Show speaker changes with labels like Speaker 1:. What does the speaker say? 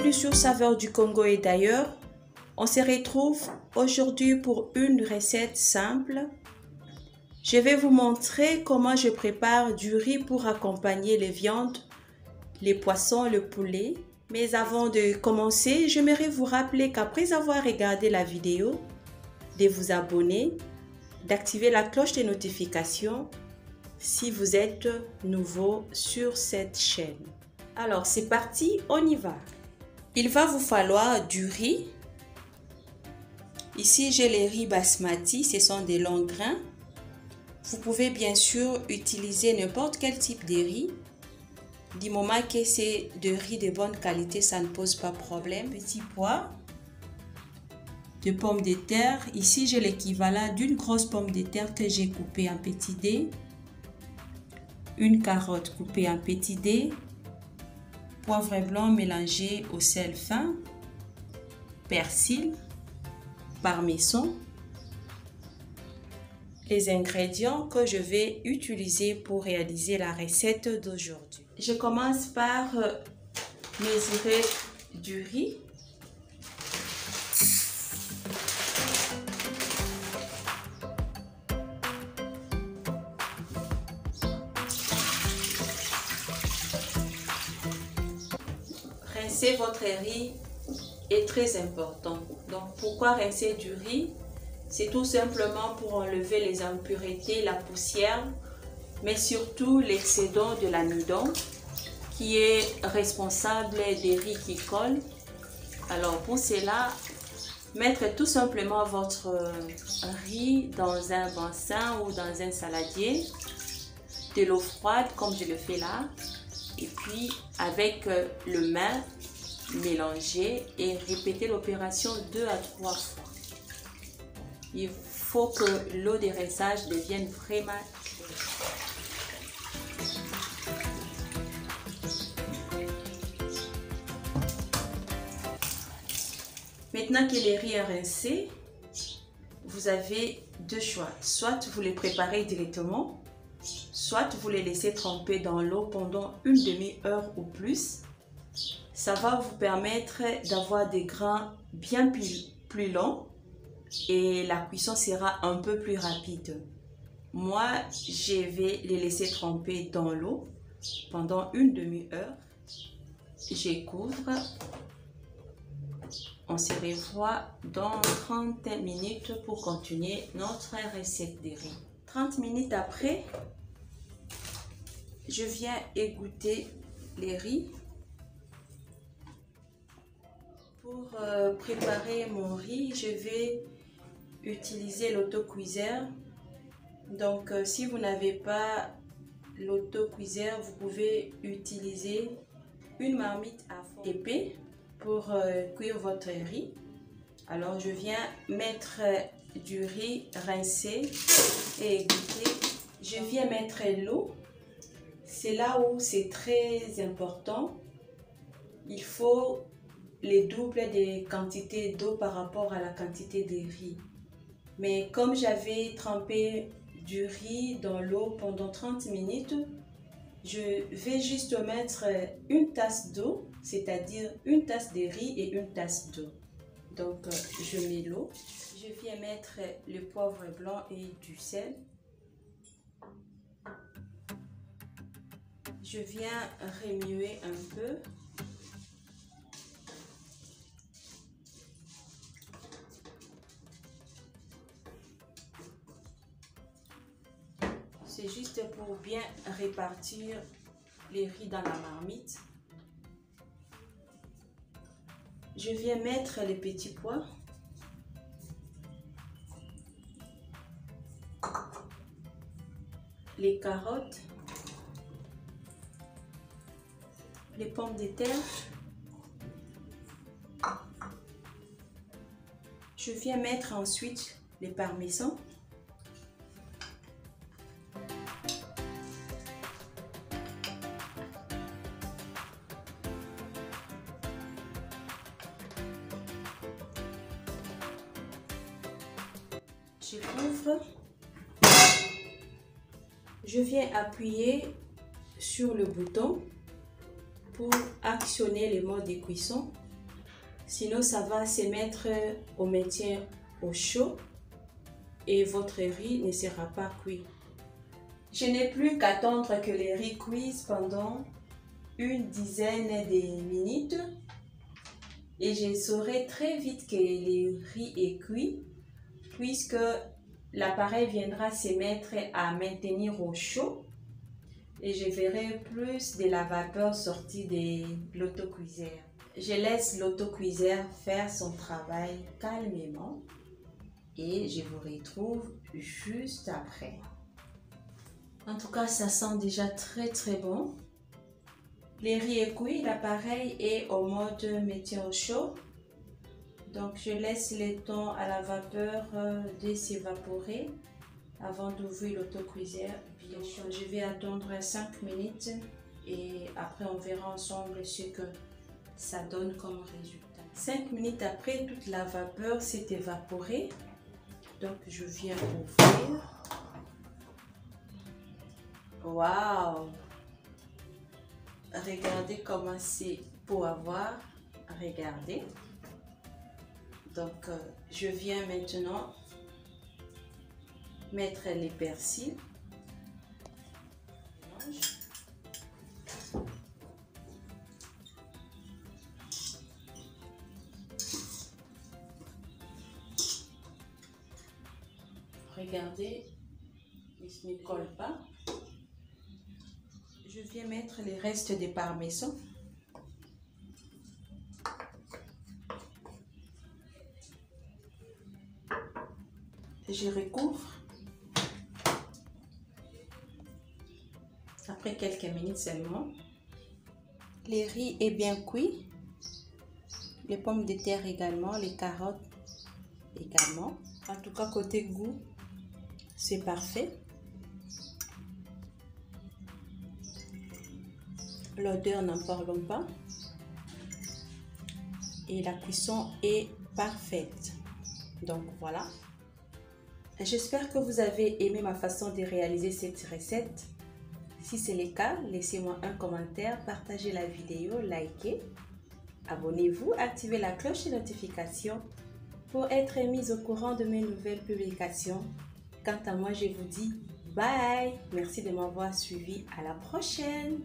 Speaker 1: Bienvenue sur Saveurs du Congo et d'ailleurs. On se retrouve aujourd'hui pour une recette simple. Je vais vous montrer comment je prépare du riz pour accompagner les viandes, les poissons, le poulet. Mais avant de commencer, j'aimerais vous rappeler qu'après avoir regardé la vidéo, de vous abonner, d'activer la cloche des notifications si vous êtes nouveau sur cette chaîne. Alors c'est parti, on y va. Il va vous falloir du riz. Ici j'ai les riz basmati, ce sont des longs grains. Vous pouvez bien sûr utiliser n'importe quel type de riz. Du moment que c'est de riz de bonne qualité, ça ne pose pas problème. Petits pois, de pommes de terre. Ici j'ai l'équivalent d'une grosse pomme de terre que j'ai coupée en petits dés. Une carotte coupée en petits dés. Poivre blanc mélangé au sel fin, persil, parmesan. Les ingrédients que je vais utiliser pour réaliser la recette d'aujourd'hui. Je commence par mesurer du riz. Rincer votre riz est très important. Donc pourquoi rincer du riz? C'est tout simplement pour enlever les impuretés, la poussière, mais surtout l'excédent de l'amidon qui est responsable des riz qui collent. Alors pour cela, mettre tout simplement votre riz dans un bassin ou dans un saladier, de l'eau froide comme je le fais là. Et puis avec le main, mélanger et répéter l'opération 2 à 3 fois. Il faut que l'eau de rinçage devienne vraiment claire. Maintenant que le riz est rincé, vous avez deux choix. Soit vous les préparez directement, soit vous les laissez tremper dans l'eau pendant une demi-heure ou plus. Ça va vous permettre d'avoir des grains bien plus longs et la cuisson sera un peu plus rapide. Moi, je vais les laisser tremper dans l'eau pendant une demi-heure. Je couvre. On se revoit dans 30 minutes pour continuer notre recette de riz. 30 minutes après, je viens égoutter les riz. Pour préparer mon riz, je vais utiliser l'autocuiseur. Donc, si vous n'avez pas l'autocuiseur, vous pouvez utiliser une marmite à fond épais pour cuire votre riz. Alors, je viens mettre du riz rincé et égoutter. Je viens mettre l'eau. C'est là où c'est très important. Il faut les doubles des quantités d'eau par rapport à la quantité de riz. Mais comme j'avais trempé du riz dans l'eau pendant 30 minutes, je vais juste mettre une tasse d'eau, c'est-à-dire une tasse de riz et une tasse d'eau. Donc je mets l'eau, je viens mettre le poivre blanc et du sel. Je viens remuer un peu. C'est juste pour bien répartir les riz dans la marmite. Je viens mettre les petits pois. Les carottes. Les pommes de terre. Je viens mettre ensuite les parmesans. Je couvre. Je viens appuyer sur le bouton pour actionner le mode de cuisson. Sinon, ça va se mettre au maintien au chaud et votre riz ne sera pas cuit. Je n'ai plus qu'attendre que les riz cuisent pendant une dizaine de minutes et je saurai très vite que le riz est cuit puisque l'appareil viendra se mettre à maintenir au chaud et je verrai plus de la vapeur sortie de l'autocuiseur. Je laisse l'autocuiseur faire son travail calmement et je vous retrouve juste après. En tout cas, ça sent déjà très bon. Le riz est cuit, l'appareil est au mode maintien au chaud. Donc, je laisse le temps à la vapeur de s'évaporer avant d'ouvrir l'autocuiseur. Bien sûr, je vais attendre 5 minutes et après on verra ensemble ce que ça donne comme résultat. 5 minutes après, toute la vapeur s'est évaporée. Donc, je viens ouvrir. Waouh! Regardez comment c'est beau à voir. Regardez. Donc, je viens maintenant mettre les persils. Regardez, il ne colle pas. Je viens mettre les restes des parmesans. Je recouvre. Après quelques minutes seulement. Le riz est bien cuit. Les pommes de terre également, les carottes également. En tout cas, côté goût, c'est parfait. L'odeur, n'en parlons pas. Et la cuisson est parfaite. Donc voilà. J'espère que vous avez aimé ma façon de réaliser cette recette. Si c'est le cas, laissez-moi un commentaire, partagez la vidéo, likez. Abonnez-vous, activez la cloche de notification pour être mis au courant de mes nouvelles publications. Quant à moi, je vous dis bye. Merci de m'avoir suivi. À la prochaine.